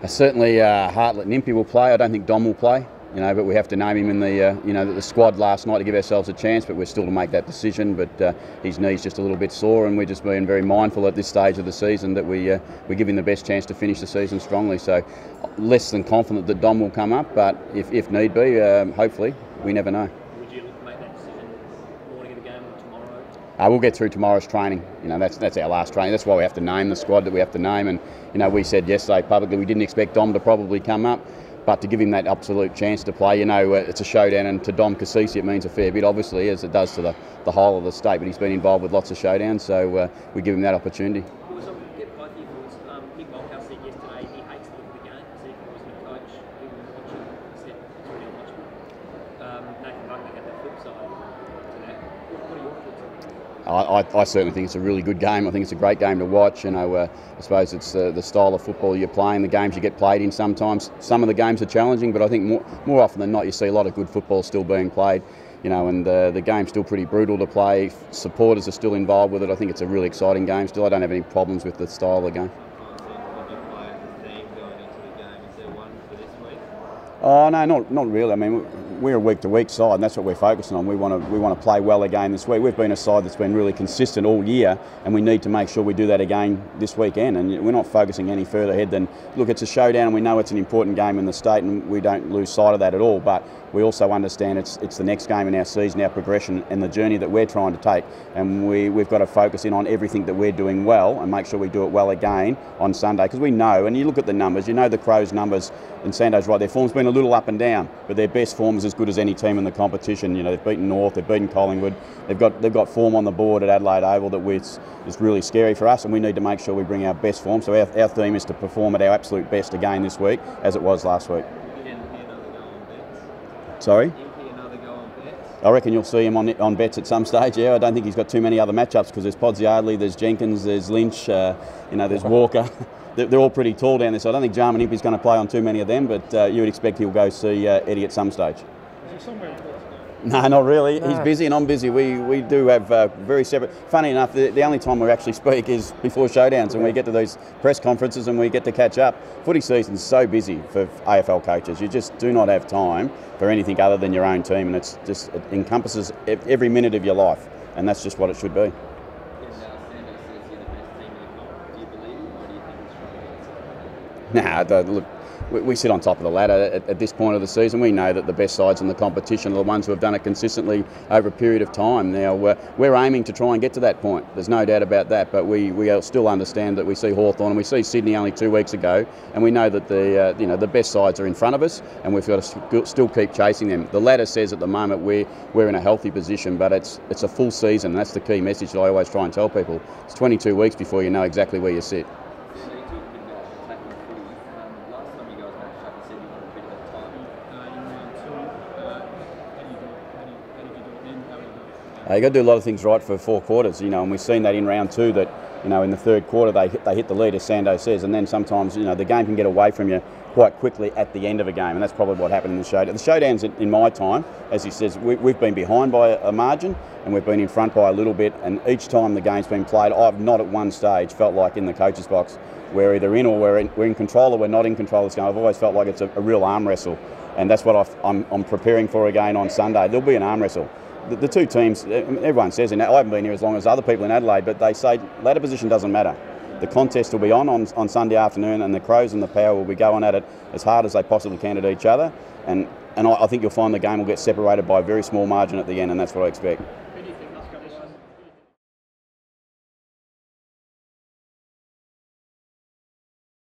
Certainly, Hartlett and Impey will play. I don't think Dom will play. But we have to name him in the squad last night to give ourselves a chance. But we're still to make that decision. But his knee's just a little bit sore, and we're just being very mindful at this stage of the season that we give him the best chance to finish the season strongly. So, less than confident that Dom will come up, but if need be, hopefully, we never know. Would you look to make that decision morning of the game or tomorrow? We'll get through tomorrow's training. That's our last training. That's why we have to name the squad that we have to name. And we said yesterday publicly we didn't expect Dom to probably come up. But to give him that absolute chance to play, it's a showdown, and to Dom Cassisi it means a fair bit, obviously, as it does to the whole of the state. But he's been involved with lots of showdowns, so we give him that opportunity. Get both your thoughts. Nick Malthouse said yesterday he hates to look at the game because he was the coach who was watching. He said it's really unwatchable. Nathan Buckley had the flip side to that. What are your thoughts on that? I certainly think it's a really good game. I think it's a great game to watch. I suppose it's the style of football you're playing, the games you get played in sometimes. Some of the games are challenging, but I think more often than not you see a lot of good football still being played. And the game's still pretty brutal to play. Supporters are still involved with it. I think it's a really exciting game still. I don't have any problems with the style of the game. Oh no, not really. I mean, we're a week-to-week side, and that's what we're focusing on. We want to play well again this week. We've been a side that's been really consistent all year, and we need to make sure we do that again this weekend. And we're not focusing any further ahead than, look, it's a showdown, and we know it's an important game in the state, and we don't lose sight of that at all. But we also understand it's the next game in our season, our progression, and the journey that we're trying to take. And we've got to focus in on everything that we're doing well, and make sure we do it well again on Sunday. Because we know, and you look at the numbers, the Crows' numbers, and Sando's right, their form's been a little up and down, but their best form is as good as any team in the competition. They've beaten North, they've beaten Collingwood, they've got form on the board at Adelaide Oval that is really scary for us, and we need to make sure we bring our best form. So our theme is to perform at our absolute best again this week, as it was last week. Sorry? I reckon you'll see him on bets at some stage. Yeah, I don't think he's got too many other matchups because there's Podsiadly, there's Jenkins, there's Lynch, there's Walker. They're all pretty tall down there, so I don't think Jarman Impey's going to play on too many of them, but you would expect he'll go see Eddie at some stage. Is he somewhere else? No, not really. No. He's busy and I'm busy. We do have very separate... Funny enough, the only time we actually speak is before showdowns, and we get to those press conferences and we get to catch up. Footy season's so busy for AFL coaches. You just do not have time for anything other than your own team, and it encompasses every minute of your life, and that's just what it should be. Nah, look, we sit on top of the ladder at this point of the season. We know that the best sides in the competition are the ones who have done it consistently over a period of time. Now, we're aiming to try and get to that point. There's no doubt about that, but we still understand that we see Hawthorn and we see Sydney only 2 weeks ago, and we know that the best sides are in front of us, and we've got to still keep chasing them. The ladder says at the moment we're in a healthy position, but it's a full season. That's the key message that I always try and tell people. It's 22 weeks before you know exactly where you sit. You've got to do a lot of things right for 4 quarters, and we've seen that in round 2 that, in the third quarter they hit the lead, as Sando says, and then sometimes, the game can get away from you quite quickly at the end of a game, and that's probably what happened in the showdown. The showdowns, in my time, as he says, we've been behind by a margin and we've been in front by a little bit, and each time the game's been played, I've not at one stage felt like in the coach's box we're either in or we're in control or we're not in control of this game. I've always felt like it's a real arm wrestle, and that's what I'm preparing for again on Sunday. There'll be an arm wrestle. The two teams, everyone says, and I haven't been here as long as other people in Adelaide, but they say ladder position doesn't matter. The contest will be on Sunday afternoon, and the Crows and the Power will be going at it as hard as they possibly can at each other. And I think you'll find the game will get separated by a very small margin at the end, and that's what I expect.